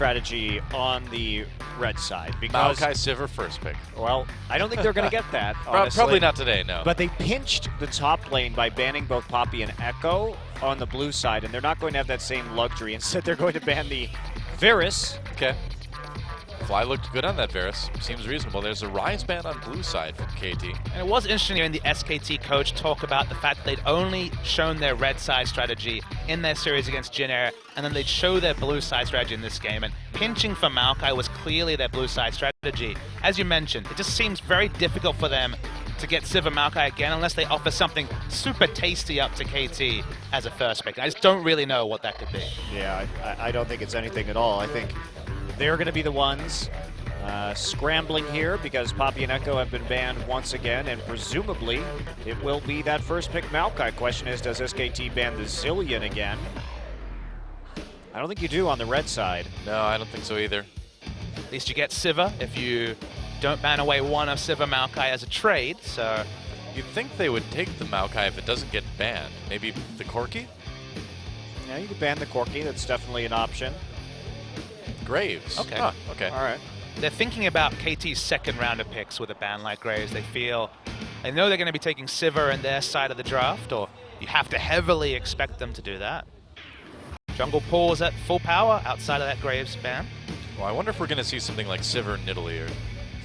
strategy on the red side because Maokai Sivir first pick. well, I don't think they're going to get that. Honestly. Probably not today, no. But they pinched the top lane by banning both Poppy and Echo on the blue side, and they're not going to have that same luxury. Instead, they're going to ban the Varus. Okay. Fly looked good on that Varus. Seems reasonable. There's a Rise ban on blue side from KT. And it was interesting hearing the SKT coach talk about the fact that they'd only shown their red side strategy in their series against Jin Air, and then they'd show their blue side strategy in this game. And pinching for Maokai was clearly their blue side strategy. As you mentioned, it just seems very difficult for them to get Sivir Maokai again unless they offer something super tasty up to KT as a first pick. I just don't really know what that could be. Yeah, I don't think it's anything at all. I think they're going to be the ones scrambling here because Poppy and Echo have been banned once again, and presumably it will be that first pick Maokai. Question is, does SKT ban the Zillion again? I don't think you do on the red side. No, I don't think so either. At least you get Sivir if you don't ban away one of Sivir Maokai as a trade, so... You'd think they would take the Maokai if it doesn't get banned. Maybe the Corki? Yeah, you could ban the Corki. That's definitely an option. Graves. Okay. Huh, okay. All right. They're thinking about KT's second round of picks with a ban like Graves. They know they're going to be taking Sivir in their side of the draft, or you have to heavily expect them to do that. Jungle Pool is at full power outside of that Graves ban. Well, I wonder if we're going to see something like Sivir and Nidalee or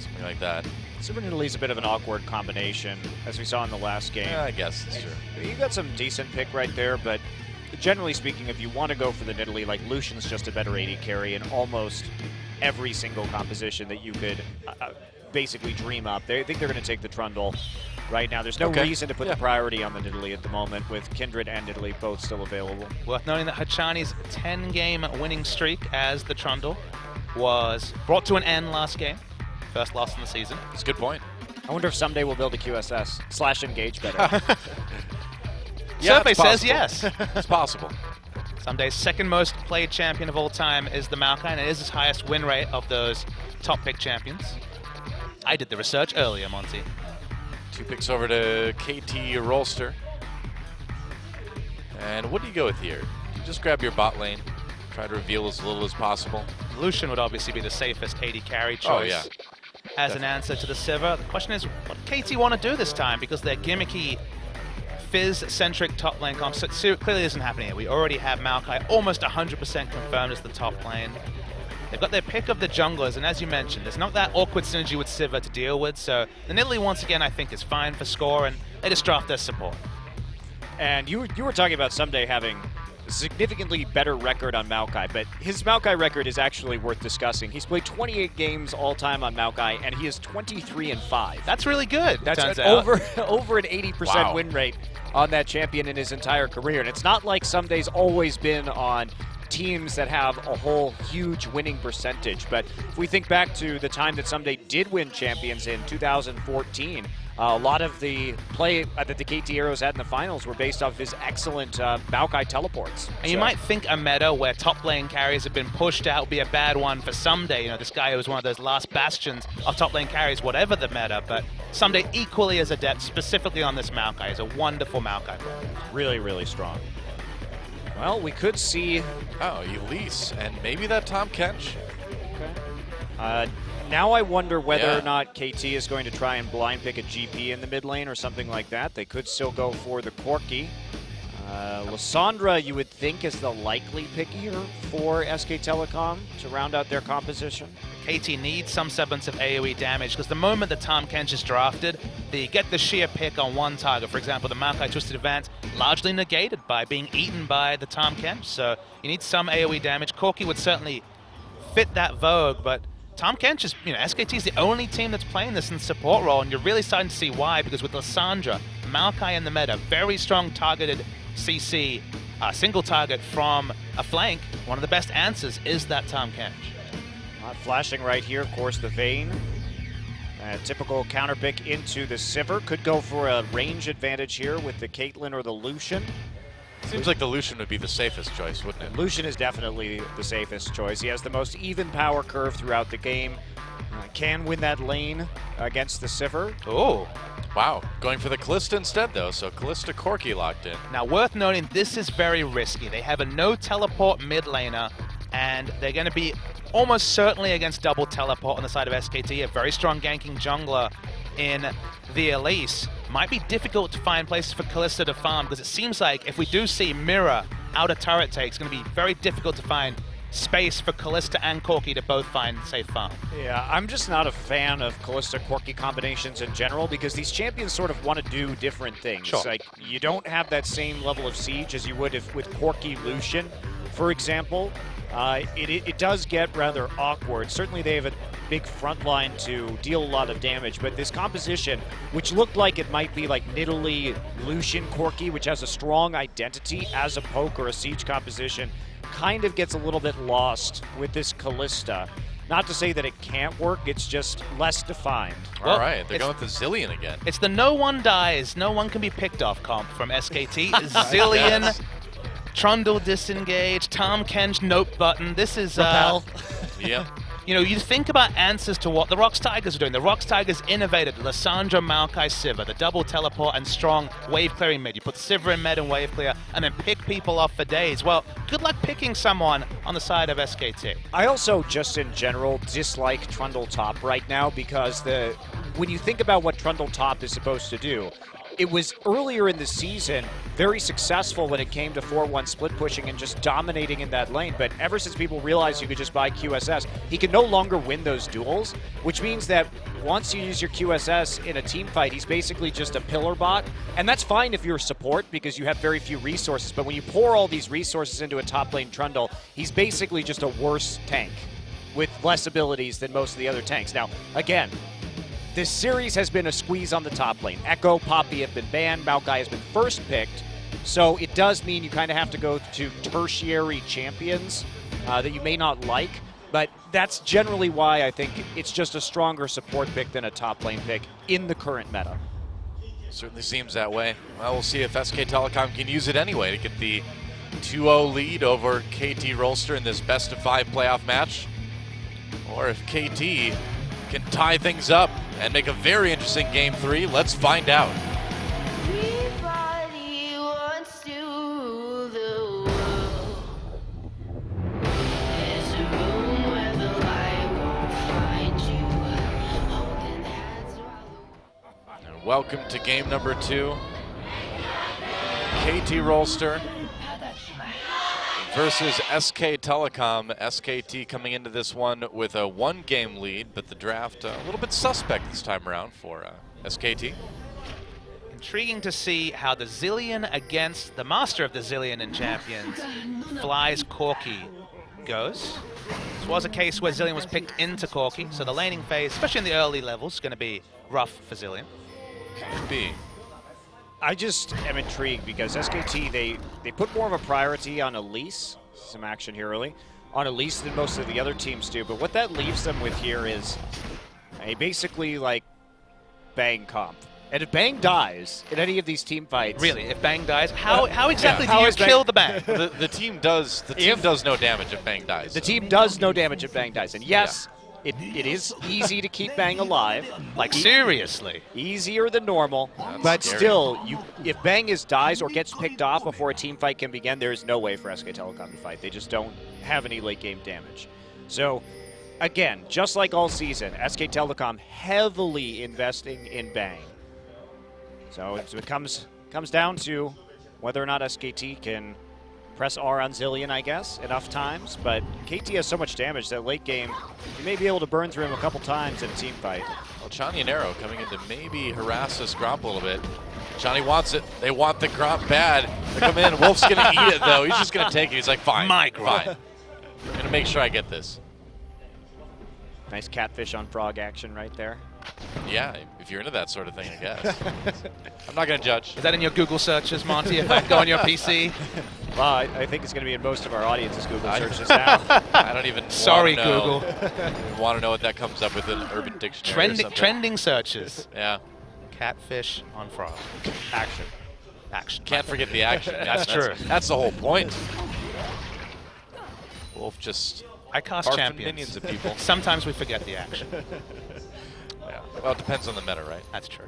something like that. Sivir and Nidalee's a bit of an awkward combination, as we saw in the last game. Yeah, I guess that's true. You got some decent pick right there, but generally speaking, if you want to go for the Nidalee, like Lucian's just a better AD carry in almost every single composition that you could basically dream up. They think they're going to take the Trundle right now. There's no reason to put the priority on the Nidalee at the moment, with Kindred and Nidalee both still available. Worth noting that Hachani's 10-game winning streak as the Trundle was brought to an end last game. First loss in the season. That's a good point. I wonder if someday we'll build a QSS / engage better. Yeah, Survey says yes. It's possible. Sunday's second most played champion of all time is the Maokai, and it is his highest win rate of those top pick champions. I did the research earlier, Monty. 2 picks over to KT Rolster. And what do you go with here? You just grab your bot lane, try to reveal as little as possible. Lucian would obviously be the safest AD carry choice. Oh, yeah. As an answer to the Sivir. The question is, what KT want to do this time? Because their gimmicky Fizz-centric top lane comp clearly isn't happening here. We already have Maokai almost 100% confirmed as the top lane. They've got their pick of the junglers, and as you mentioned, there's not that awkward synergy with Sivir to deal with, so the Nidalee once again I think is fine for score, and they just draft their support. And you were talking about someday having a significantly better record on Maokai, but his Maokai record is actually worth discussing. He's played 28 games all time on Maokai, and he is 23-5. That's really good. That's over an 80% win rate on that champion in his entire career. And it's not like Someday's always been on teams that have a whole huge winning percentage. But if we think back to the time that Someday did win champions in 2014, a lot of the play that the KT Heroes had in the finals were based off his excellent Maokai teleports. And you might think a meta where top lane carries have been pushed out would be a bad one for Someday. You know, this guy who was one of those last bastions of top lane carries, whatever the meta, but Someday equally as adept, specifically on this Maokai. He's a wonderful Maokai player. Really, really strong. Well, we could see... Oh, Elise, and maybe that Tom Kench. Okay. Now I wonder whether or not KT is going to try and blind pick a GP in the mid lane or something like that. They could still go for the Corki. Lysandra, you would think, is the likely pick here for SK Telecom to round out their composition. KT needs some semblance of AoE damage, because the moment that Tom Kench is drafted, they get the sheer pick on one target. For example, the Maokai Twisted Advance largely negated by being eaten by the Tom Kench, so you need some AoE damage. Corki would certainly fit that vogue, but Tom Kench is, SKT is the only team that's playing this in support role, and you're really starting to see why, because with Lysandra, Maokai in the meta, very strong targeted CC, single target from a flank, one of the best answers is that Tom Kench. Flashing right here, of course, the Vayne. Typical counter pick into the Sivir. Could go for a range advantage here with the Caitlyn or the Lucian. Seems like the Lucian would be the safest choice, wouldn't it? Lucian is definitely the safest choice. He has the most even power curve throughout the game. Can win that lane against the Sivir. Oh. Wow. Going for the Kalista instead, though, so Kalista Corki locked in. Now, worth noting, this is very risky. They have a no-teleport mid laner, and they're going to be almost certainly against double teleport on the side of SKT, a very strong ganking jungler in the Elise. Might be difficult to find places for Kalista to farm, because it seems like if we do see Mirror out of turret take, it's going to be very difficult to find space for Kalista and Corki to both find safe farm. Yeah, I'm just not a fan of Kalista-Corki combinations in general, because these champions sort of want to do different things. Sure. Like, you don't have that same level of siege as you would if with Corki Lucian, for example. It does get rather awkward. Certainly they have a big front line to deal a lot of damage, but this composition, which looked like it might be like Nidalee Lucian Corki, which has a strong identity as a poke or a siege composition, kind of gets a little bit lost with this Kalista. Not to say that it can't work, it's just less defined. All right, they're going with the Zillion again. It's the no one dies, no one can be picked off comp from SKT. Zillion, Yes. Trundle disengage, Tahm Kench nope button. This is Repel. Yep. You know, you think about answers to what the Rox Tigers are doing. The Rox Tigers innovated Lissandra, Maokai, Sivir, the double teleport and strong wave clearing mid. You put Sivir in mid and wave clear, and then pick people off for days. Well, good luck picking someone on the side of SKT. I also, just in general, dislike Trundle Top right now, because when you think about what Trundle Top is supposed to do, it was earlier in the season very successful when it came to 4-1 split pushing and just dominating in that lane, but ever since people realized you could just buy QSS, he can no longer win those duels, which means that once you use your QSS in a team fight, he's basically just a pillar bot, and that's fine if you're support because you have very few resources, but when you pour all these resources into a top lane Trundle, he's basically just a worse tank with less abilities than most of the other tanks. Now, again, this series has been a squeeze on the top lane. Echo, Poppy have been banned, Maokai has been first picked, so it does mean you kind of have to go to tertiary champions that you may not like, but that's generally why I think it's just a stronger support pick than a top lane pick in the current meta. Certainly seems that way. Well, we'll see if SK Telecom can use it anyway to get the 2-0 lead over KT Rolster in this best-of-5 playoff match, or if KT can tie things up and make a very interesting Game 3. Let's find out. Everybody wants to rule the world. There's a room where the light won't find you. Holding hands while And welcome to game number 2. KT Rolster versus SK Telecom. SKT coming into this one with a 1-game lead, but the draft a little bit suspect this time around for SKT. Intriguing to see how the Zillion against the master of the Zillion and champions, Fly's Corki, goes. This was a case where Zillion was picked into Corki, so the laning phase, especially in the early levels, is going to be rough for Zillion. Could be. I just am intrigued because SKT, they put more of a priority on Elise, some action here early, on Elise than most of the other teams do, but what that leaves them with here is a basically like Bang comp. And if Bang dies in any of these team fights... Really, if Bang dies, how exactly how do you is Bang- kill the Bang? The team does no damage if Bang dies. The team does no damage if Bang dies, and yes, it is easy to keep Bang alive. Like, seriously. Easier than normal, That's but scary. still, if Bang dies or gets picked off before a team fight can begin, there is no way for SK Telecom to fight. They just don't have any late game damage. So, again, just like all season, SK Telecom heavily investing in Bang. So it comes down to whether or not SKT can press R on Zillion, I guess, enough times, but KT has so much damage that late game, you may be able to burn through him a couple times in a team fight. Well, Chani and Arrow coming in to maybe harass this Gromp a little bit. Chani wants it. They want the Gromp bad. They come in. Wolf's going to eat it, though. He's just going to take it. He's like, fine. My Gromp. Fine. I'm going to make sure I get this. Nice catfish on frog action right there. Yeah, if you're into that sort of thing, I guess. I'm not going to judge. Is that in your Google searches, Monty, if I go on your PC? Well, I think it's going to be in most of our audience's Google searches now. I don't even Sorry, wanna know. Google. Want to know what that comes up with in Urban Dictionary or something. Trending searches. Yeah. Catfish on frog. Action. Action. Can't forget the action. That's true. That's the whole point. Wolf just I cast barfing champions. minions at people. Sometimes we forget the action. Yeah. Well, it depends on the meta, right? That's true.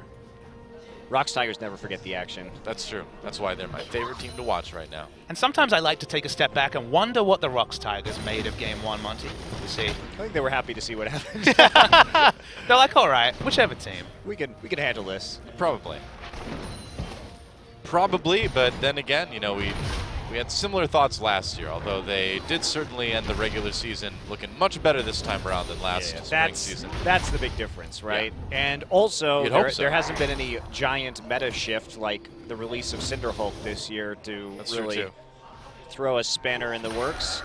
Rocks Tigers never forget the action. That's true. That's why they're my favorite team to watch right now. And sometimes I like to take a step back and wonder what the Rocks Tigers made of Game 1, Monty. You see. I think they were happy to see what happened. They're like, all right, whichever team. we can handle this. Probably. Probably, but then again, you know, we had similar thoughts last year, although they did certainly end the regular season looking much better this time around than last spring season. That's the big difference, right? Yeah. And also, there hasn't been any giant meta shift like the release of Cinderhulk this year to really throw a spanner in the works.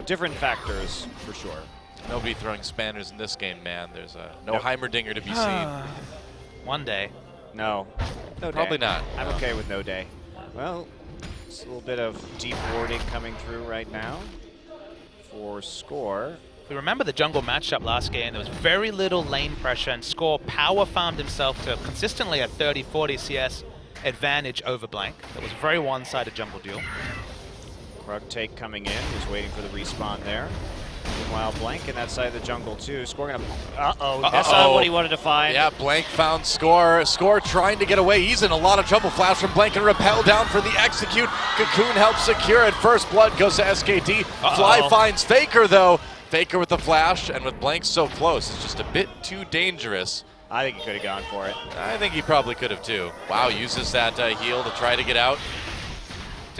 Different factors, for sure. Nobody throwing spanners in this game, man. There's no Heimerdinger to be seen. One day. No Probably day. not. I'm okay with no day. Well, it's a little bit of deep warding coming through right now for Score. We remember the jungle matchup last game. There was very little lane pressure, and Score power farmed himself to consistently a 30-40 CS advantage over Blank. That was a very one-sided jungle duel. Krug take coming in. He's waiting for the respawn there. Meanwhile, Blank in that side of the jungle too. Score gonna. That's not what he wanted to find. Yeah, Blank found Score. Score trying to get away. He's in a lot of trouble. Flash from Blank and repel down for the execute. Cocoon helps secure it. First blood goes to SKT. Fly finds Faker though. Faker with the flash, and with Blank so close, it's just a bit too dangerous. I think he could have gone for it. I think he probably could have too. Wow, uses that heal to try to get out.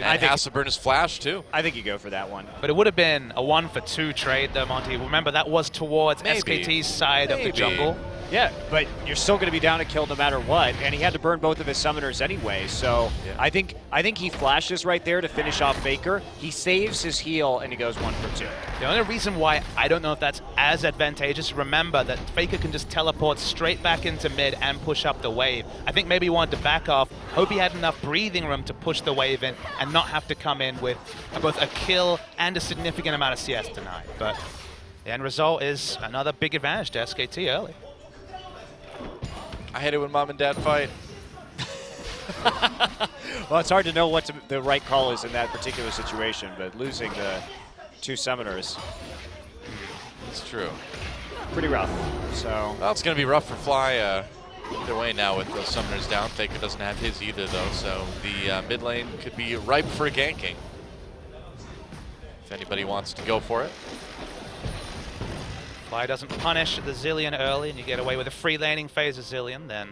And has to burn his flash too. I think you go for that one. But it would have been a 1-for-2 trade though, Monty. Remember, that was towards SKT's side of the jungle. Yeah, but you're still going to be down a kill no matter what, and he had to burn both of his summoners anyway, so I think he flashes right there to finish off Faker. He saves his heal, and he goes 1-for-2. The only reason why I don't know if that's as advantageous, remember that Faker can just teleport straight back into mid and push up the wave. I think maybe he wanted to back off, hope he had enough breathing room to push the wave in and not have to come in with both a kill and a significant amount of CS denied. But the end result is another big advantage to SKT early. I hate it when mom and dad fight. Well, it's hard to know what the right call is in that particular situation, but losing the 2 summoners. It's true. Pretty rough, so. Well, it's going to be rough for Fly either way now with those summoners down. Faker doesn't have his either, though, so the mid lane could be ripe for ganking if anybody wants to go for it. Fly doesn't punish the Zilean early and you get away with a free laning phase of Zilean, then.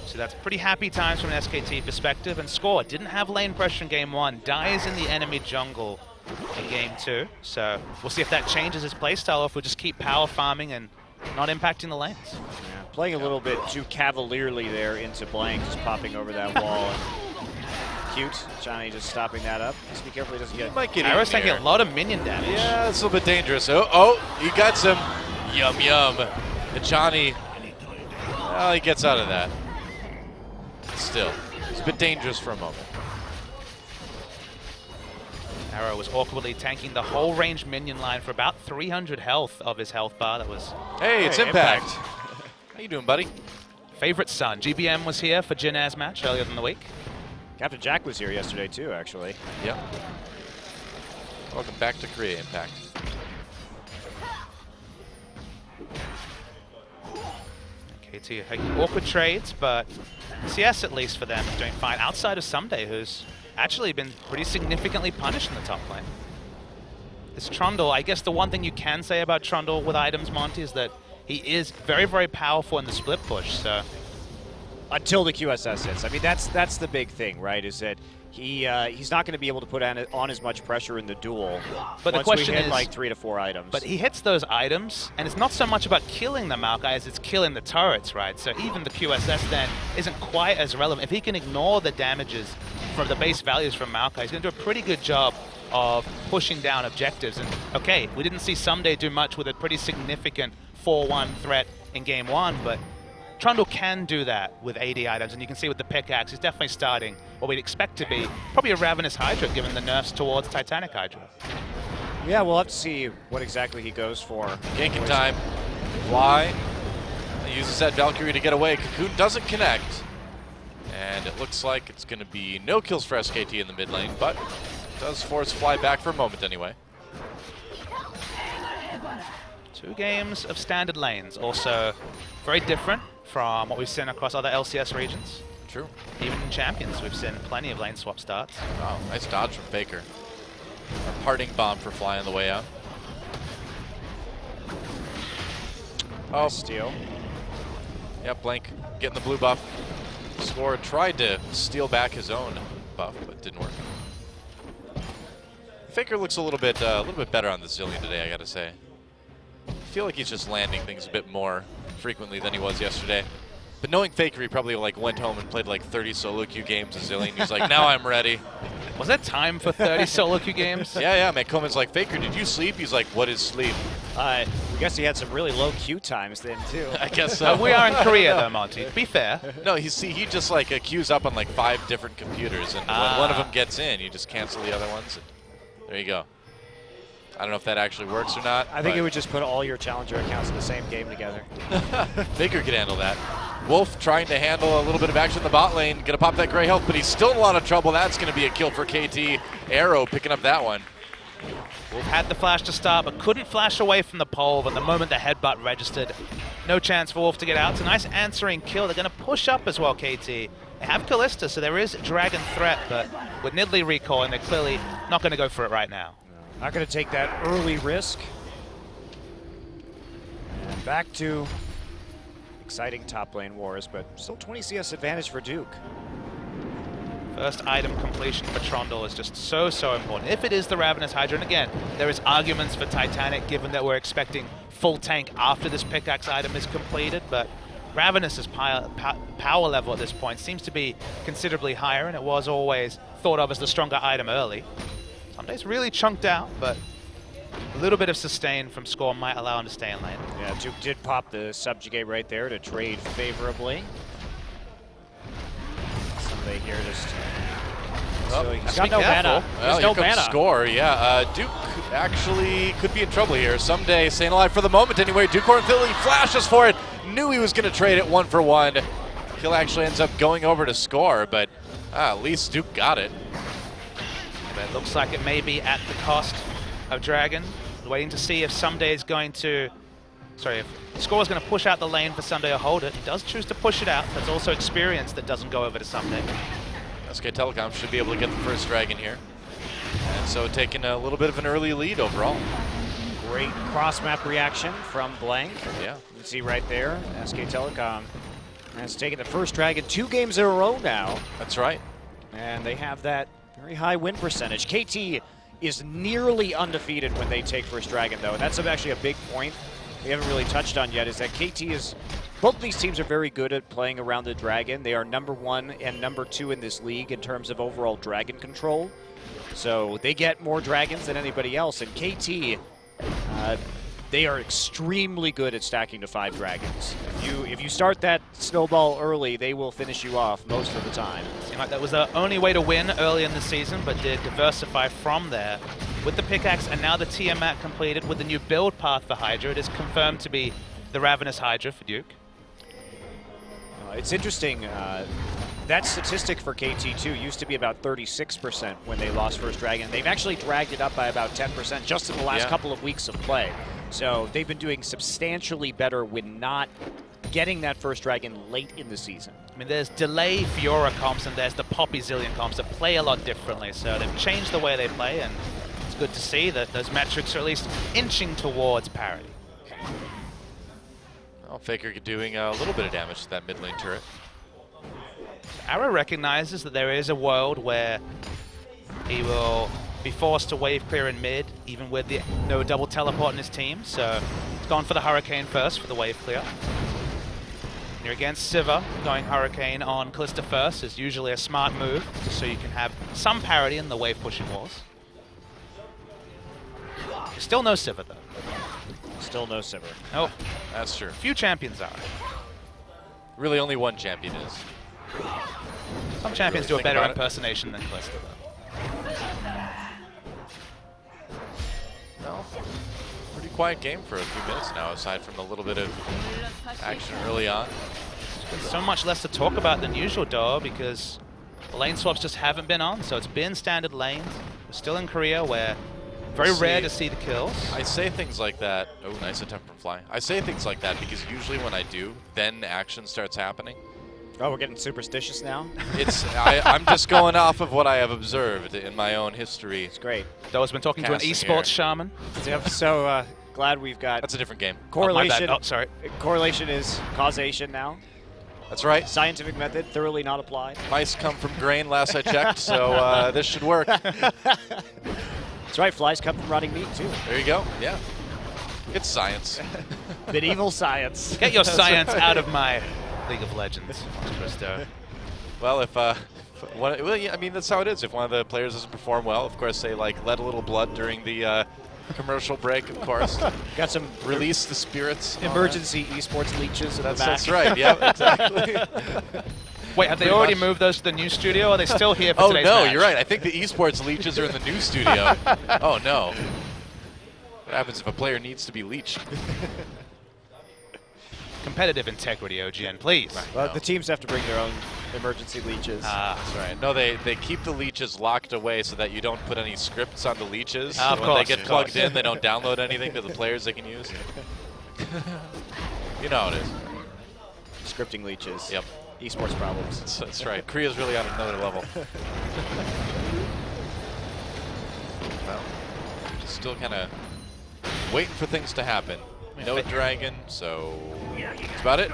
So that's pretty happy times from an SKT perspective. And Score didn't have lane pressure in game 1, dies in the enemy jungle in game 2. So we'll see if that changes his playstyle or if we'll just keep power farming and not impacting the lanes. Yeah, playing a little bit too cavalierly there into Blank, just popping over that wall. Cute. Johnny just stopping that up. Just be careful he doesn't get. Arrow's taking a lot of minion damage. Yeah, it's a little bit dangerous. Oh, he got some yum. And Johnny, well, he gets out of that. Still, it's a bit dangerous for a moment. Arrow was awkwardly tanking the whole range minion line for about 300 health of his health bar. That was. Hey, it's Impact. How you doing, buddy? Favorite son. GBM was here for Jinaz match earlier in the week. Captain Jack was here yesterday too, actually. Yep. Welcome back to Korea, Impact. KT awkward trades, but CS, at least for them, is doing fine outside of Someday, who's actually been pretty significantly punished in the top lane. This Trundle, I guess the one thing you can say about Trundle with items, Monty, is that he is very, very powerful in the split push, so. Until the QSS hits. I mean, that's the big thing, right? Is that he's not going to be able to put on as much pressure in the duel. But once the question we hit is, like 3 to 4 items. But he hits those items, and it's not so much about killing the Maokai as it's killing the turrets, right? So even the QSS then isn't quite as relevant. If he can ignore the damages from the base values from Maokai, he's going to do a pretty good job of pushing down objectives. And okay, we didn't see Someday do much with a pretty significant 4-1 threat in game 1, but Trundle can do that with AD items, and you can see with the pickaxe, he's definitely starting what we'd expect to be probably a Ravenous Hydra, given the nerfs towards Titanic Hydra. Yeah, we'll have to see what exactly he goes for. Ganking time. Fly uses that Valkyrie to get away. Cocoon doesn't connect. And it looks like it's going to be no kills for SKT in the mid lane, but does force Fly back for a moment anyway. 2 games of standard lanes, also very different from what we've seen across other LCS regions. True. Even in Champions, we've seen plenty of lane swap starts. Wow, nice dodge from Faker. A parting bomb for Fly on the way out. Oh, Steal. Yep, Blank getting the blue buff. Score tried to steal back his own buff, but didn't work. Faker looks a little bit better on the Zillion today, I gotta say. I feel like he's just landing things a bit more frequently than he was yesterday. But knowing Faker, he probably like went home and played like 30 solo queue games of Zillion. He's like, now I'm ready. Was that time for 30 solo queue games? Yeah, man. Coleman's like, Faker, did you sleep? He's like, what is sleep? I guess he had some really low queue times then, too. I guess so. We are in Korea, though, Monty. Be fair. No, he just like queues up on like 5 different computers, and when one of them gets in, you just cancel the other ones. And there you go. I don't know if that actually works or not. I think it would just put all your challenger accounts in the same game together. Faker could handle that. Wolf trying to handle a little bit of action in the bot lane. Gonna pop that gray health, but he's still in a lot of trouble. That's gonna be a kill for KT. Arrow picking up that one. Wolf had the flash to start, but couldn't flash away from the pole. But the moment the headbutt registered, no chance for Wolf to get out. It's a nice answering kill. They're gonna push up as well, KT. They have Kalista, so there is Dragon threat, but with Nidalee recalling, they're clearly not gonna go for it right now. Not going to take that early risk. And back to exciting top lane wars, but still 20 CS advantage for Duke. First item completion for Trundle is just so important. If it is the Ravenous Hydra, and again, there is arguments for Titanic given that we're expecting full tank after this pickaxe item is completed, but Ravenous's power level at this point seems to be considerably higher, and it was always thought of as the stronger item early. Some days really chunked out, but a little bit of sustain from Score might allow him to stay in lane. Yeah, Duke did pop the subjugate right there to trade favorably. Somebody here just... So he's got no mana. Well, There's no here comes mana. Score, yeah. Duke actually could be in trouble here. Someday, staying alive for the moment anyway. Duke Philly flashes for it. Knew he was going to trade it 1-for-1. Kill actually ends up going over to Score, but at least Duke got it. But it looks like it may be at the cost of Dragon. Waiting to see if Someday is going to... Sorry, if Score is going to push out the lane for Someday or hold it. He does choose to push it out. That's also experience that doesn't go over to Someday. SK Telecom should be able to get the first Dragon here. And so taking a little bit of an early lead overall. Great cross-map reaction from Blank. Yeah. You can see right there, SK Telecom has taken the first Dragon 2 games in a row now. That's right. And they have that very high win percentage. KT is nearly undefeated when they take first Dragon, though. And that's actually a big point we haven't really touched on yet, is that KT is... Both these teams are very good at playing around the Dragon. They are #1 and #2 in this league in terms of overall Dragon control. So they get more Dragons than anybody else. And KT, they are extremely good at stacking to 5 Dragons. If you start that snowball early, they will finish you off most of the time. Seemed like that was the only way to win early in the season, but did diversify from there. With the pickaxe and now the Tiamat completed with the new build path for Hydra, it is confirmed to be the Ravenous Hydra for Duke. It's interesting. That statistic for KT2 used to be about 36% when they lost first Dragon. They've actually dragged it up by about 10% just in the last couple of weeks of play. So they've been doing substantially better when not getting that first Dragon late in the season. I mean, there's delay Fiora comps and there's the Poppy Zillion comps that play a lot differently. So they've changed the way they play, and it's good to see that those metrics are at least inching towards parity. Well, Faker doing a little bit of damage to that mid lane turret. Arrow recognizes that there is a world where he will be forced to wave clear in mid, even with no double teleport in his team. So he's gone for the Hurricane first for the wave clear. You're against Siva, going Hurricane on Kalista first is usually a smart move, so you can have some parity in the wave pushing wars. Still no Siva though. Still no Sivir. Nope. That's true. Few champions are. Really only one champion is. Some champions do a better impersonation than Kalista though. No. Pretty quiet game for a few minutes now, aside from a little bit of action early on. So much less to talk about than usual, though, because the lane swaps just haven't been on. So it's been standard lanes. We're still in Korea, where Very rare to see the kills. I say things like that. Oh, nice attempt from Fly. I say things like that because usually when I do, then action starts happening. Oh, we're getting superstitious now? I'm just going off of what I have observed in my own history. It's great. Doe's been talking to an eSports shaman. Yep, so glad we've got... That's a different game. Correlation. Oh, sorry. Correlation is causation now. That's right. Scientific method, thoroughly not applied. Mice come from grain, last I checked, so this should work. That's right, flies come from rotting meat, too. There you go, yeah. It's science. Medieval science. Get your science out of my League of Legends, Christo. Well, I mean, that's how it is. If one of the players doesn't perform well, of course, they like let a little blood during the commercial break, of course. Got some release the spirits. Emergency esports leeches at the back. That's right, yeah, exactly. Wait, have they already moved those to the new studio, or are they still here for today's match? Oh, no, you're right. I think the esports leeches are in the new studio. Oh, no. What happens if a player needs to be leached? Competitive integrity, OGN, please. Right, Well, no. the teams have to bring their own emergency leeches. That's right. No, they keep the leeches locked away so that you don't put any scripts on the leeches. Of When course, they get of plugged course. in, they don't download anything to the players they can use. You know how it is. Scripting leeches. Yep. Esports problems. That's right. Korea's really on another level. Well, just still kind of waiting for things to happen. No dragon, so that's about it.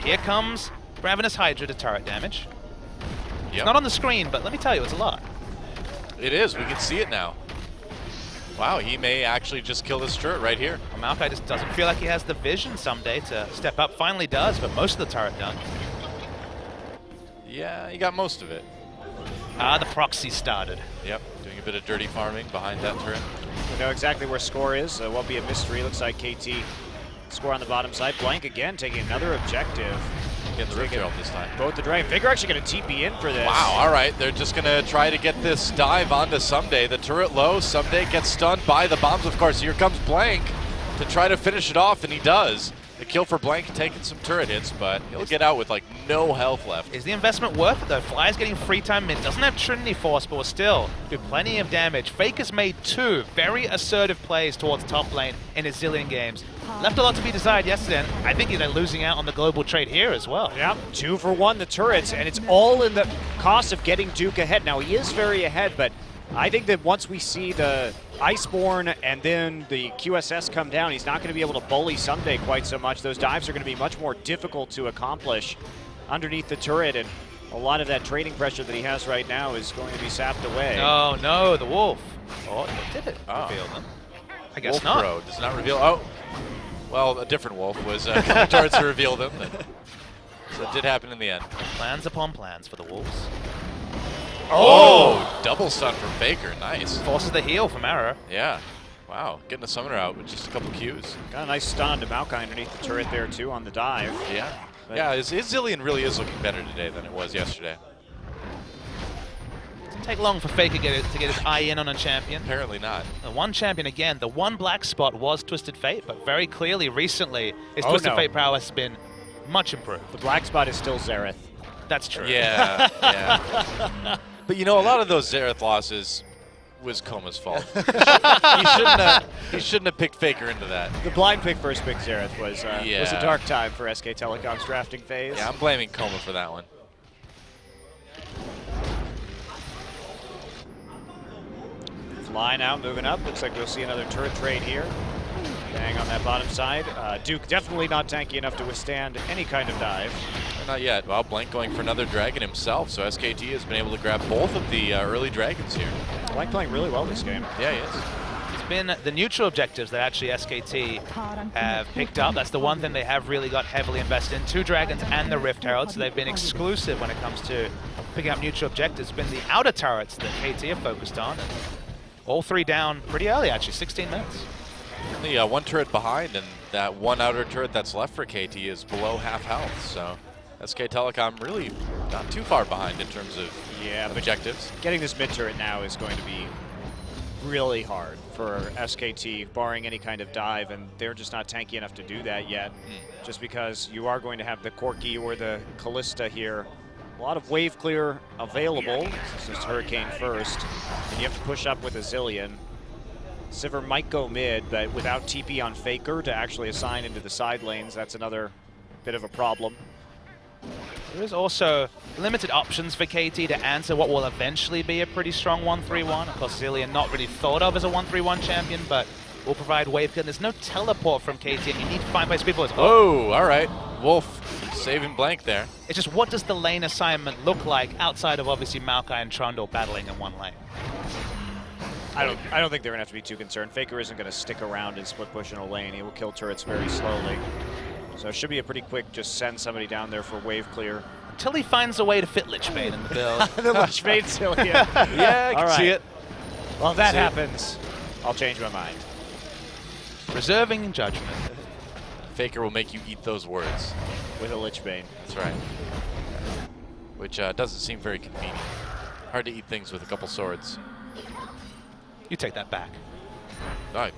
Here comes Ravenous Hydra to turret damage. Yep. It's not on the screen, but let me tell you, it's a lot. It is. We can see it now. Wow, he may actually just kill this turret right here. Well, Maokai just doesn't feel like he has the vision someday to step up. Finally does, but most of the turret done. Yeah, he got most of it. The proxy started. Yep, doing a bit of dirty farming behind that turret. We know exactly where score is. Won't be a mystery. Looks like KT score on the bottom side. Blank again, taking another objective. Getting the Rift Herald this time. Both the Dragon. Vigor actually going to TP in for this. Wow, all right. They're just going to try to get this dive onto Someday. The turret low. Someday gets stunned by the bombs, of course. Here comes Blank to try to finish it off, and he does. The kill for Blank, taking some turret hits, but he'll get out with like no health left. Is the investment worth it though? Fly's getting free time mid, doesn't have Trinity Force, but will still do plenty of damage. Faker's made two very assertive plays towards top lane in his zillion games. Left a lot to be desired yesterday, and I think they're losing out on the global trade here as well. Yep, 2 for 1, the turrets, and it's all in the cost of getting Duke ahead. Now, he is very ahead, but I think that once we see the Iceborne and then the QSS come down, he's not going to be able to bully Someday quite so much. Those dives are going to be much more difficult to accomplish underneath the turret, and a lot of that trading pressure that he has right now is going to be sapped away. Oh no, the wolf. Oh, did it reveal them? I guess Wolf not. Bro does not reveal. Oh, well, a different wolf was coming towards to reveal them. So it did happen in the end. Plans upon plans for the wolves. Oh, double stun from Faker. Nice. Forces the heal from Arrow. Yeah. Wow, getting the summoner out with just a couple Qs. Got a nice stun to Maokai underneath the turret there, too, on the dive. Yeah. But Yeah, his Zillion really is looking better today than it was yesterday. Doesn't take long for Faker to get his eye in on a champion. Apparently not. The one champion again, the one black spot was Twisted Fate, but very clearly recently his Oh, Twisted no. Fate prowess has been much improved. The black spot is still Xerath. That's true. Yeah, yeah. But you know, a lot of those Xerath losses was Koma's fault. He shouldn't have picked Faker into that. The blind pick, first pick Xerath was a Yeah. dark time for SK Telecom's drafting phase. Yeah, I'm blaming Koma for that one. Fly now moving up. Looks like we'll see another turret trade here. Bang on that bottom side. Duke definitely not tanky enough to withstand any kind of dive. Not yet. Well, Blank going for another dragon himself, so SKT has been able to grab both of the early dragons here. Blank playing really well this game. Yeah, he is. It's been the neutral objectives that actually SKT have picked up. That's the one thing they have really got heavily invested in. 2 dragons and the Rift Herald, so they've been exclusive when it comes to picking up neutral objectives. It's been the outer turrets that KT have focused on. All 3 down pretty early, actually, 16 minutes. Only one turret behind, and that one outer turret that's left for KT is below half health, so SK Telecom really not too far behind in terms of objectives. Getting this mid turret now is going to be really hard for SKT, barring any kind of dive, and they're just not tanky enough to do that yet. Just because you are going to have the Corki or the Callista here. A lot of wave clear available. This is Hurricane first, and you have to push up with a Zillion. Sivir might go mid, but without TP on Faker to actually assign into the side lanes, that's another bit of a problem. There is also limited options for KT to answer what will eventually be a pretty strong 1-3-1. Of course, Zilean not really thought of as a 1-3-1 champion, but will provide wave kill. There's no teleport from KT, and you need to find place people as well. Oh, all right. Wolf saving blank there. It's just, what does the lane assignment look like outside of obviously Maokai and Trundle battling in one lane? I don't think they're gonna have to be too concerned. Faker isn't gonna stick around and split push in a lane. He will kill turrets very slowly. So it should be a pretty quick, just send somebody down there for wave clear. Until he finds a way to fit Lich Bane in the build. The Lich Bane still, Yeah, I can see it. Well, if that happens, I'll change my mind. Reserving in judgment. Faker will make you eat those words. With a Lich Bane. That's right. Which doesn't seem very convenient. Hard to eat things with a couple swords. You take that back.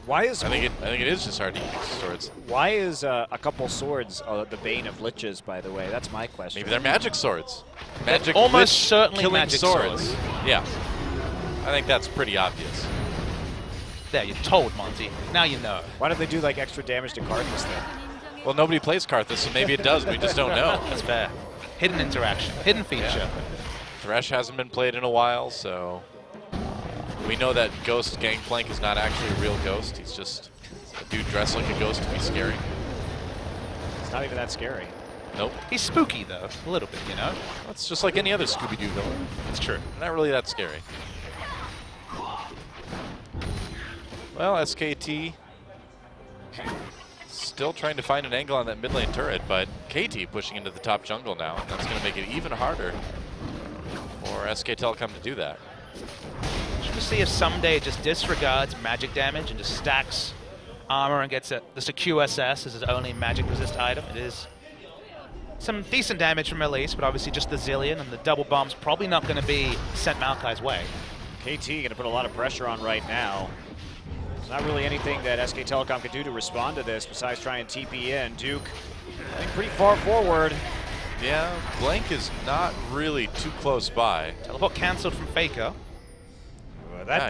Why is I think it is just hard to eat swords. Why is a couple swords the bane of liches? By the way, that's my question. Maybe they're magic swords. Magic almost lich certainly killing magic swords. Yeah, I think that's pretty obvious. There, you're told, Monty. Now you know. Why don't they do like extra damage to Karthus then? Well, nobody plays Karthus, so maybe it does. We just don't know. That's fair. Hidden interaction, hidden feature. Yeah. Thresh hasn't been played in a while, so we know that Ghost Gangplank is not actually a real ghost. He's just a dude dressed like a ghost to be scary. It's not even that scary. Nope. He's spooky, though, a little bit, you know? That's just like any other Scooby-Doo villain. It's true. Not really that scary. Well, SKT still trying to find an angle on that mid lane turret, but KT pushing into the top jungle now. And that's going to make it even harder for SK Telecom to do that. Just to see if someday it just disregards magic damage and just stacks armor and gets this a QSS as his only magic resist item. It is some decent damage from release, but obviously just the Zilean and the double bomb's probably not going to be sent Maokai's way. KT going to put a lot of pressure on right now. There's not really anything that SK Telecom could do to respond to this besides try and TP in. Duke, I think pretty far forward. Yeah, Blank is not really too close by. Teleport cancelled from Faker.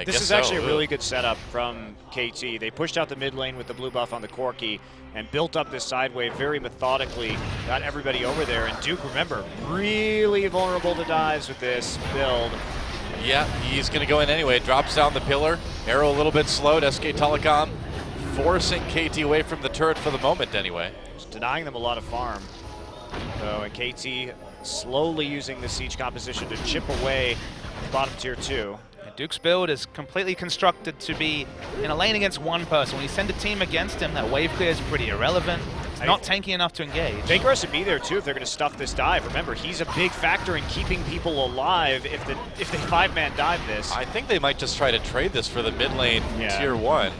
This is actually a really good setup from KT. They pushed out the mid lane with the blue buff on the Corki and built up this side wave very methodically, got everybody over there. And Duke, remember, really vulnerable to dives with this build. Yeah, he's going to go in anyway. Drops down the pillar. Arrow a little bit slowed. SK Telecom forcing KT away from the turret for the moment anyway. Just denying them a lot of farm. So, and KT slowly using the siege composition to chip away bottom tier 2. Duke's build is completely constructed to be in a lane against one person. When you send a team against him, that wave clear is pretty irrelevant. It's not tanky enough to engage. Faker has to be there too if they're going to stuff this dive. Remember, he's a big factor in keeping people alive if they 5-man dive this. I think they might just try to trade this for the mid lane tier 1.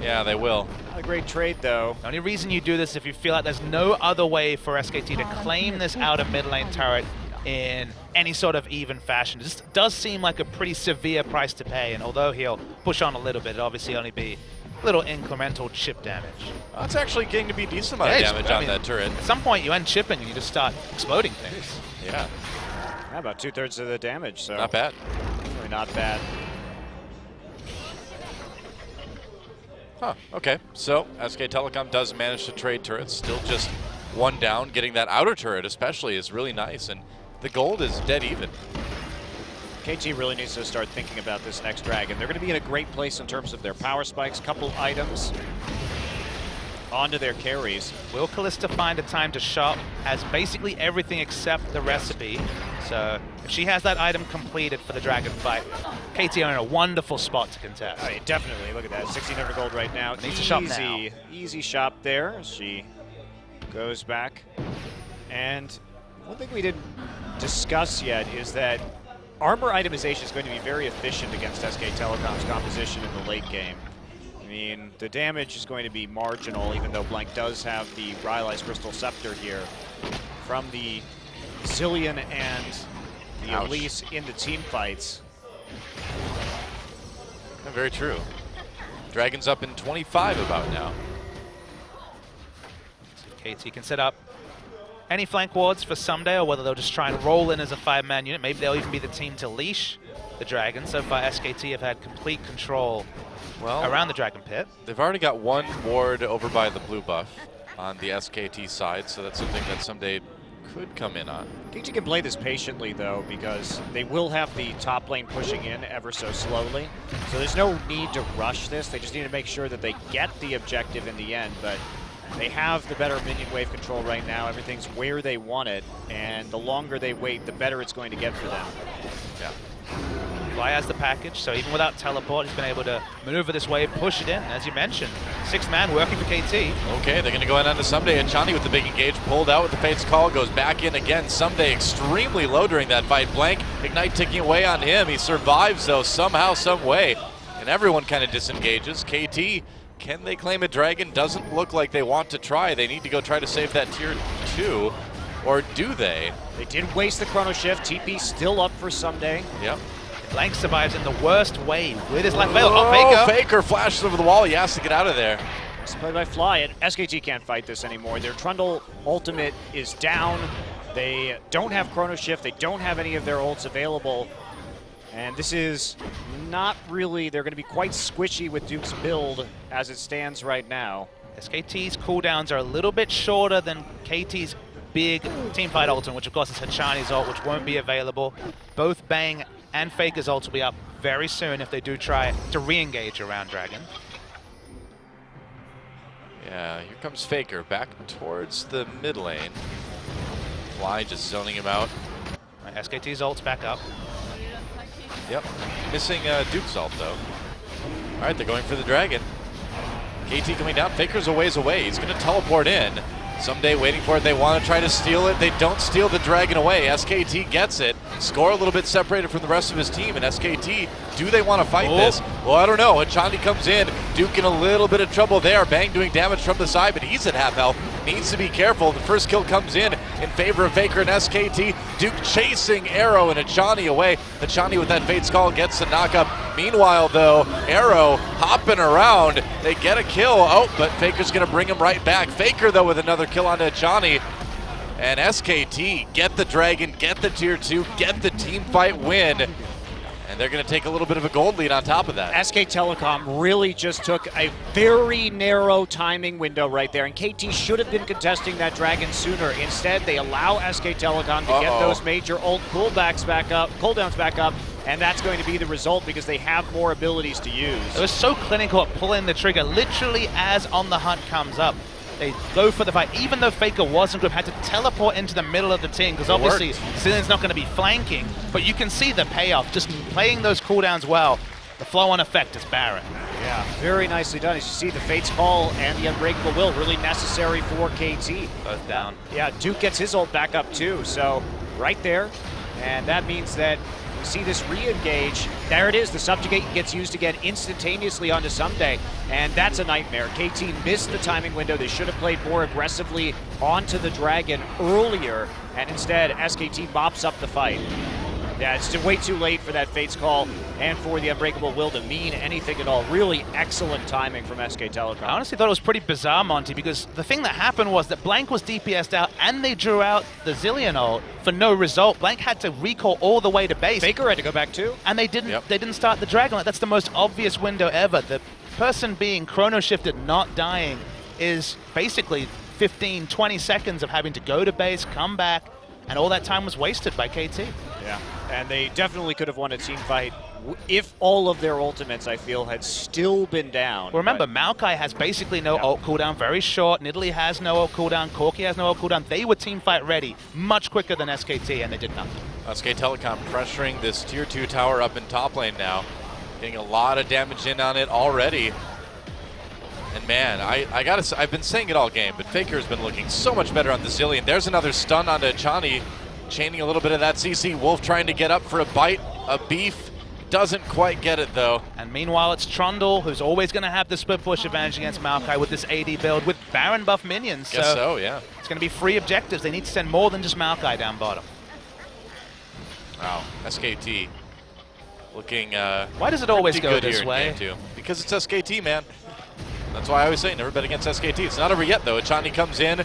Yeah, they will. Not a great trade though. The only reason you do this is if you feel like there's no other way for SKT to claim this outer mid lane turret in any sort of even fashion. It just does seem like a pretty severe price to pay, and although he'll push on a little bit, it'll obviously only be a little incremental chip damage. That's actually getting to be a decent amount of damage on that turret. At some point you end chipping and you just start exploding things. Yeah. About 2/3 of the damage, so not bad. Really not bad. Huh, okay. So SK Telecom does manage to trade turrets, still just one down. Getting that outer turret especially is really nice, and the gold is dead even. KT really needs to start thinking about this next dragon. They're going to be in a great place in terms of their power spikes, couple items onto their carries. Will Kalista find a time to shop? Has basically everything except the recipe. So if she has that item completed for the dragon fight, KT are in a wonderful spot to contest. Oh, yeah, definitely. Look at that. 1,600 gold right now. Needs to shop now. Easy shop there. She goes back. And one thing we didn't discuss yet is that armor itemization is going to be very efficient against SK Telecom's composition in the late game. I mean, the damage is going to be marginal, even though Blank does have the Rylai's Crystal Scepter here. From the Zilean and the Elise in the team fights. Very true. Dragon's up in 25 about now. KT can set up any flank wards for someday, or whether they'll just try and roll in as a 5-man unit. Maybe they'll even be the team to leash the Dragon. So far, SKT have had complete control around the Dragon Pit. They've already got one ward over by the blue buff on the SKT side, so that's something that someday could come in on. KT can play this patiently, though, because they will have the top lane pushing in ever so slowly. So there's no need to rush this. They just need to make sure that they get the objective in the end. But they have the better minion wave control right now. Everything's where they want it, and the longer they wait, the better it's going to get for them. Yeah. Fly has the package, so even without teleport, he's been able to maneuver this wave, push it in, as you mentioned. 6-man working for KT. Okay, they're going to go in onto Someday, and Chani with the big engage, pulled out with the Fate's Call, goes back in again. Someday extremely low during that fight. Blank, Ignite ticking away on him. He survives, though, somehow, some way. And everyone kind of disengages. KT, can they claim a Dragon? Doesn't look like they want to try. They need to go try to save that tier 2. Or do they? They did waste the Chrono Shift. TP still up for Someday. Yep. Blank survives in the worst way with his left veil. Oh, Faker. Faker flashes over the wall. He has to get out of there. It's played by Fly. And SKT can't fight this anymore. Their Trundle ultimate is down. They don't have Chrono Shift. They don't have any of their ults available. And this is not really, they're going to be quite squishy with Duke's build as it stands right now. SKT's cooldowns are a little bit shorter than KT's big teamfight ultimate, which of course is Hachani's ult, which won't be available. Both Bang and Faker's ults will be up very soon if they do try to re-engage around Dragon. Yeah, here comes Faker back towards the mid lane. Fly just zoning him out. Right, SKT's ult's back up. Yep, missing Duke's ult though. All right, they're going for the Dragon. KT coming down, Faker's a ways away. He's gonna teleport in. Someday waiting for it, they want to try to steal it. They don't steal the Dragon away. SKT gets it. Score a little bit separated from the rest of his team, and SKT, do they want to fight this? Well, I don't know. Hachani comes in, Duke in a little bit of trouble there. Bang doing damage from the side, but he's at half health. Needs to be careful. The first kill comes in favor of Faker and SKT. Duke chasing Arrow and Hachani away. Hachani with that Fate's Call gets the knockup. Meanwhile, though, Arrow hopping around. They get a kill. Oh, but Faker's going to bring him right back. Faker, though, with another kill onto Hachani. And SKT get the Dragon, get the tier 2, get the team fight win. And they're going to take a little bit of a gold lead on top of that. SK Telecom really just took a very narrow timing window right there, and KT should have been contesting that Dragon sooner. Instead, they allow SK Telecom to get those major ult cooldowns back up, and that's going to be the result because they have more abilities to use. It was so clinical at pulling the trigger literally as On the Hunt comes up. They go for the fight, even though Faker wasn't good, had to teleport into the middle of the team because obviously Zillion's not going to be flanking, but you can see the payoff, just playing those cooldowns well. The flow-on effect is barren. Yeah, very nicely done. As you see, the Fate's Call and the Unbreakable Will really necessary for KT. Both down. Yeah, Duke gets his ult back up too, so right there, and that means that we see this re-engage. There it is, the Subjugate gets used again instantaneously onto Someday, and that's a nightmare. KT missed the timing window. They should have played more aggressively onto the Dragon earlier, and instead SKT mops up the fight. Yeah, it's way too late for that Fate's Call and for the Unbreakable Will to mean anything at all. Really excellent timing from SK Telecom. I honestly thought it was pretty bizarre, Monty, because the thing that happened was that Blank was DPS'd out and they drew out the Zillion ult for no result. Blank had to recall all the way to base. Faker had to go back too. And they didn't start the Dragon. Like, that's the most obvious window ever. The person being chrono shifted, not dying, is basically 15, 20 seconds of having to go to base, come back, and all that time was wasted by KT. Yeah, and they definitely could have won a team fight if all of their ultimates, I feel, had still been down. Well, remember, Maokai has basically no ult cooldown, very short. Nidalee has no ult cooldown. Corki has no ult cooldown. They were team fight ready much quicker than SKT, and they did nothing. SK Telecom pressuring this tier 2 tower up in top lane now. Getting a lot of damage in on it already. And man, I gotta say, I've been saying it all game, but Faker's been looking so much better on the Zillion. There's another stun onto Chani, chaining a little bit of that CC. Wolf trying to get up for a bite, a beef. Doesn't quite get it though. And meanwhile, it's Trundle, who's always going to have the split push advantage against Maokai with this AD build with Baron buff minions. Guess so, yeah. It's going to be free objectives. They need to send more than just Maokai down bottom. Wow, SKT looking why does it always go good this here way? in game 2. Because it's SKT, man. That's why I always say never bet against SKT. It's not over yet though. Chani comes in,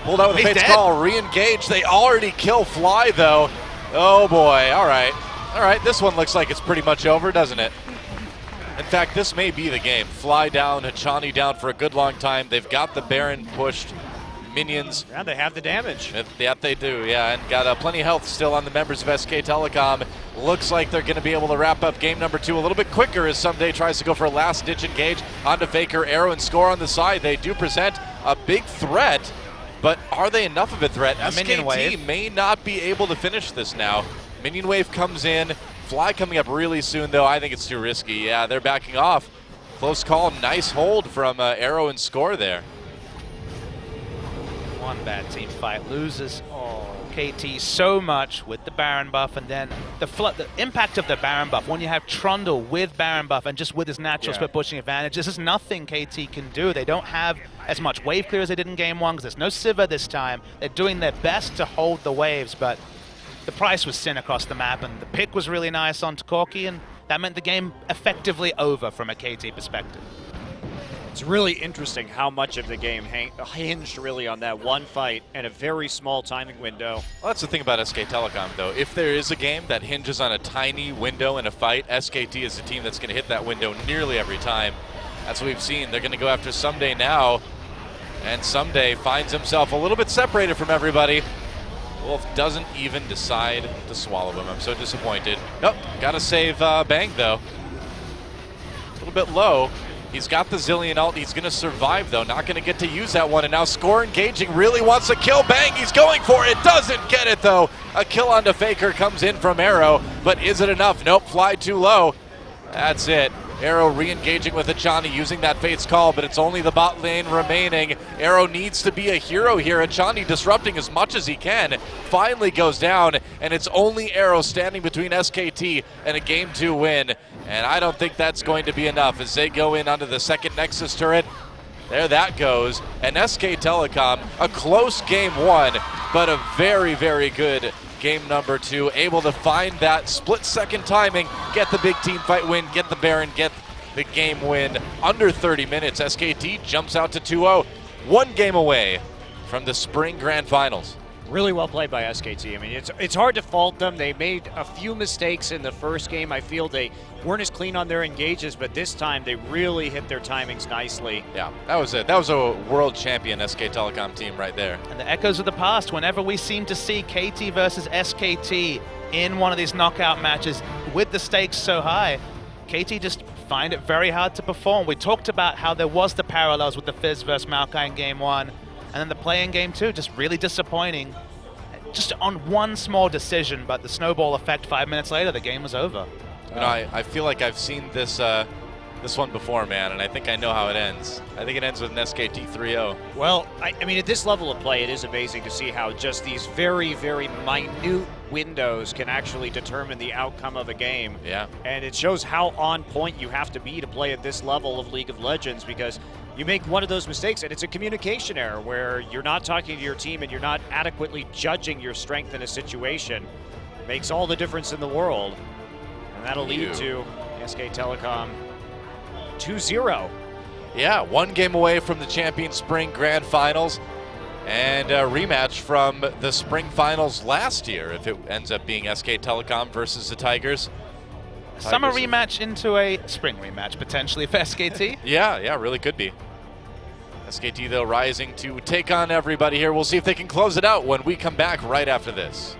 Pulled out with a He's fate's dead. call. Re-engage. They already kill Fly, though. Oh, boy. All right. All right. This one looks like it's pretty much over, doesn't it? In fact, this may be the game. Fly down, Hachani down for a good long time. They've got the Baron pushed. Minions. Yeah, they have the damage. Yeah, they do, yeah, and got plenty of health still on the members of SK Telecom. Looks like they're going to be able to wrap up game number 2 a little bit quicker as Someday tries to go for a last-ditch engage onto Faker. Arrow and Score on the side. They do present a big threat, but are they enough of a threat? Minion SKT wave. may not be able to finish this now. Minion Wave comes in. Fly coming up really soon, though. I think it's too risky. Yeah, they're backing off. Close call. Nice hold from Arrow and Score there. One bad team fight loses KT so much with the Baron buff, and then the impact of the Baron buff when you have Trundle with Baron buff and just with his natural split pushing advantage. This is nothing KT can do. They don't have as much wave clear as they did in game 1 because there's no Sivir this time. They're doing their best to hold the waves, but the price was sin across the map, and the pick was really nice on Corki, and that meant the game effectively over from a KT perspective. It's really interesting how much of the game hinged really on that one fight and a very small timing window. Well, that's the thing about SK Telecom, though. If there is a game that hinges on a tiny window in a fight, SKT is the team that's going to hit that window nearly every time. That's what we've seen. They're going to go after Someday now, and Someday finds himself a little bit separated from everybody. Wolf doesn't even decide to swallow him. I'm so disappointed. Nope, got to save Bang, though. A little bit low. He's got the Zillion ult. He's going to survive, though. Not going to get to use that one. And now Score engaging. Really wants to kill Bang. He's going for it. Doesn't get it, though. A kill onto Faker comes in from Arrow. But is it enough? Nope. Fly too low. That's it. Arrow re-engaging with Hachani, using that Fate's Call, but it's only the bot lane remaining. Arrow needs to be a hero here. Hachani disrupting as much as he can. Finally goes down, and it's only Arrow standing between SKT and a Game 2 win. And I don't think that's going to be enough as they go in onto the second Nexus turret. There that goes. And SK Telecom, a close Game 1, but a very, very good Game number 2, able to find that split-second timing, get the big team fight win, get the Baron, get the game win. Under 30 minutes, SKT jumps out to 2-0, one game away from the Spring Grand Finals. Really well played by SKT. I mean, it's hard to fault them. They made a few mistakes in the first game. I feel they weren't as clean on their engages, but this time they really hit their timings nicely. Yeah, that was it. That was a world champion SK Telecom team right there. And the echoes of the past, whenever we seem to see KT versus SKT in one of these knockout matches with the stakes so high, KT just find it very hard to perform. We talked about how there was the parallels with the Fizz versus Maokai in game 1, and then the play in game 2, just really disappointing. Just on one small decision, but the snowball effect 5 minutes later, the game was over. You know, I feel like I've seen this this one before, man, and I think I know how it ends. I think it ends with an SKT 3-0. Well, I mean, at this level of play, it is amazing to see how just these very, very minute windows can actually determine the outcome of a game. Yeah. And it shows how on point you have to be to play at this level of League of Legends, because you make one of those mistakes and it's a communication error where you're not talking to your team and you're not adequately judging your strength in a situation. It makes all the difference in the world. And that'll lead to SK Telecom 2-0. Yeah, one game away from the Champion Spring Grand Finals and a rematch from the Spring Finals last year if it ends up being SK Telecom versus the Tigers. Summer rematch into a spring rematch potentially for SKT. Yeah, really could be. SKT, though, rising to take on everybody here. We'll see if they can close it out when we come back right after this.